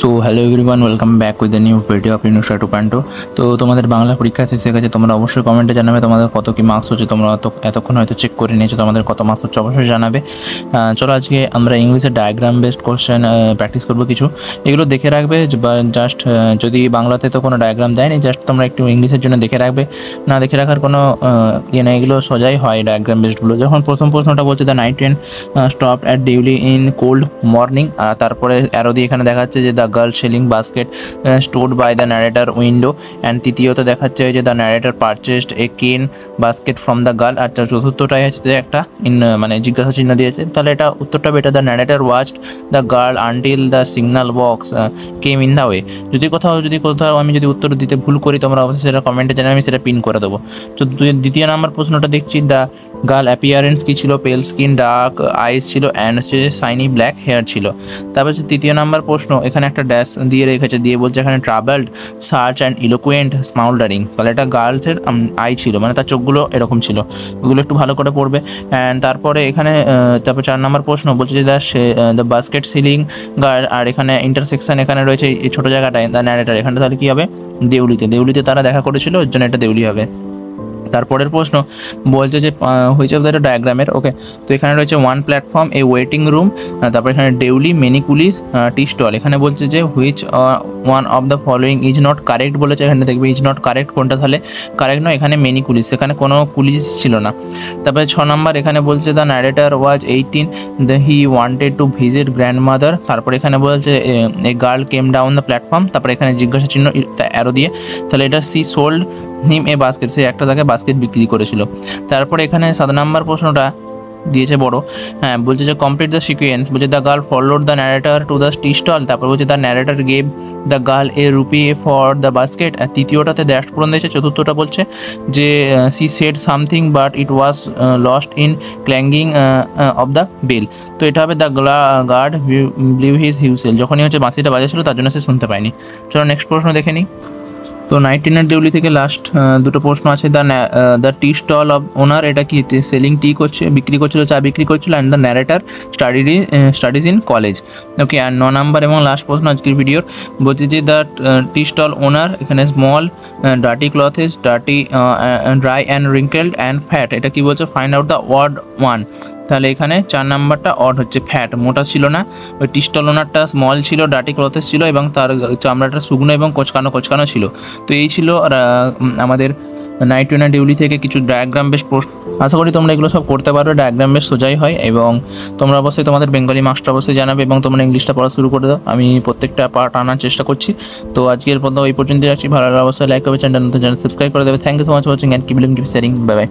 So hello everyone, welcome back with the new video of Inusha 2.0। তো তোমাদের বাংলা পরীক্ষা শেষে গেছে, তোমরা অবশ্যই কমেন্টে জানাবে তোমাদের কত কি মার্কস হচ্ছে। তোমরা এতক্ষণ হয়তো চেক করে নিয়েছো, তোমাদের কত মার্কস হচ্ছে অবশ্যই জানাবে। চলো আজকে আমরা ইংলিশের ডায়াগ্রাম বেসড কোশ্চেন প্র্যাকটিস করবো কিছু। এগুলো দেখে রাখবে, বা জাস্ট যদি বাংলাতে তো কোনো ডায়াগ্রাম দেয়নি, জাস্ট তোমরা একটু ইংলিশের জন্য দেখে রাখবে। না দেখে রাখার কোনো না, এগুলো সোজাই হয় ডায়াগ্রাম বেসডগুলো। যখন প্রথম প্রশ্নটা বলছে the night train stop at Deoli in cold morning, তারপরে অ্যারো দিয়ে এখানে দেখাচ্ছে যে the girl selling basket stored by the narrator window, and তৃতীয়ত দেখাচ্ছে যে the narrator purchased a cane basket from the girl. আর চতুর্থটাই হচ্ছে যে একটা মানে জিজ্ঞাসা চিহ্ন দিয়েছে, তাহলে এটা উত্তরটা better the narrator watched the girl until the signal box came in the way. যদি কোথাও আমি যদি উত্তর দিতে ভুল করি, তোমরা অবশ্যই সেটা কমেন্টে জানাবে, আমি সেটা পিন করে দেবো। তো দ্বিতীয় নাম্বার প্রশ্নটা দেখছি, দ্য গার্ল অ্যাপিয়ারেন্স কী ছিল? পেল স্কিন, ডার্ক আইস ছিল, অ্যান্ড হচ্ছে শাইনি ব্ল্যাক হেয়ার ছিল। তারপর হচ্ছে তৃতীয় নাম্বার প্রশ্ন, এখানে একটা ড্যাশ দিয়ে রেখেছে, দিয়ে বলছে এখানে ট্রাভেলড সার্চ অ্যান্ড ইলোকুয়েন্ট স্মাউল্ডারিং, তাহলে এটা গার্লসের আই ছিল, মানে তার চোখগুলো এরকম ছিল। ওগুলো একটু ভালো করে পড়বে। অ্যান্ড তারপরে এখানে তারপর 4 নম্বর প্রশ্ন বলছে যে দ্য বাস্কেট সিলিং গার্ল, আর এখানে ইন্টারসেকশন এখানে রয়েছে এই ছোটো জায়গাটায় দ্য ন্যারেটার, এখানে তাহলে কী হবে? দেউলিতে তারা দেখা করেছিল, ওর জন্য এটা দেউলি হবে। তারপরের প্রশ্ন বলছে যে হয়েছে একটা ডায়াগ্রামের, ওকে। তো এখানে রয়েছে ওয়ান প্ল্যাটফর্ম, এ ওয়েটিং রুম, তারপর এখানে ডেউলি, মেনি কুলিজ, টি স্টল। এখানে বলছে যে which one of the following is not correct বলেছে, এখানে দেখবে ইজ নট কারেক্ট কোনটা, তাহলে কারেক্ট নয়, এখানে মেনি কুলিজ, এখানে কোনো কুলিজ ছিল না। তারপরে 6 নম্বর এখানে বলছে the narrator was 18, he wanted to visit grandmother. তারপরে এখানে বলছে a girl came down the platform, তারপরে এখানে জিজ্ঞাসা চিহ্ন অ্যারো দিয়ে, তাহলে এটা she sold him a basket, সে একটা জায়গায় বাস্কেট বিক্রি করেছিল। তারপরে এখানে 7 নম্বর প্রশ্নটা দিয়েছে বড়, হ্যাঁ, বলছে যে কমপ্লিট দ্য সিকুয়েন্স, বলছে the girl followed the narrator to the tea stall, তারপর বলছে the narrator gave the girl a rupee for the basket. তৃতীয়টাতে ড্যাশ পূরণ দিয়েছে। চতুর্থটা বলছে যে she said something but it was lost in clanging of the bell. তো এটা হবে the guard blew his whistle, যখনই হচ্ছে বাঁশিটা বাজাচ্ছিল তার জন্য সে শুনতে পায়নি। চলো নেক্সট প্রশ্ন দেখে নিই। তো নাইট ট্রেনের ডিউলি থেকে লাস্ট দুটো প্রশ্ন আছে, দ্য টি স্টল অফ ওনার, এটা কি সেলিং টি করছে, বিক্রি করছিল, চা বিক্রি করছিল, and the narrator studies in college, okay. আর 9 নম্বর এবং লাস্ট প্রশ্ন আজকের ভিডিওর বলছে যে দ্য টি স্টল ওনার, এখানে small dirty clothes, dirty dry and wrinkled and fat, এটা কি বলছে? Find out the odd one. তাহলে এখানে 4 নাম্বারটা অড হচ্ছে, ফ্যাট মোটা ছিল না, ওই টি স্টল ওনারটা স্মল ছিল, ডার্টি ক্লথেস ছিল, এবং তার চামড়াটা শুকনো এবং কোচকানো ছিল। তো এই ছিল আমাদের নাইট ট্রেনের ডিউলি থেকে কিছু ডায়াগ্রাম বেশ প্রশ্ন। আশা করি তোমরা এগুলো সব করতে পারো, ডায়াগ্রাম বেশ সোজাই হয়। এবং তোমরা অবশ্যই তোমাদের বেঙ্গলি মার্কসটা অবশ্যই জানাবে, এবং তোমরা ইংলিশটা পড়া শুরু করে দাও। আমি প্রত্যেকটা পার্ট আনার চেষ্টা করছি। তো আজকের পর্যন্ত এই পর্যন্তই রাখছি। ভালো লাগলে অবশ্যই লাইক করবে, চ্যানেল নতুন চ্যানেল সাবস্ক্রাইব করে দেবে। Thank you so much watching and keep sharing. Bye by.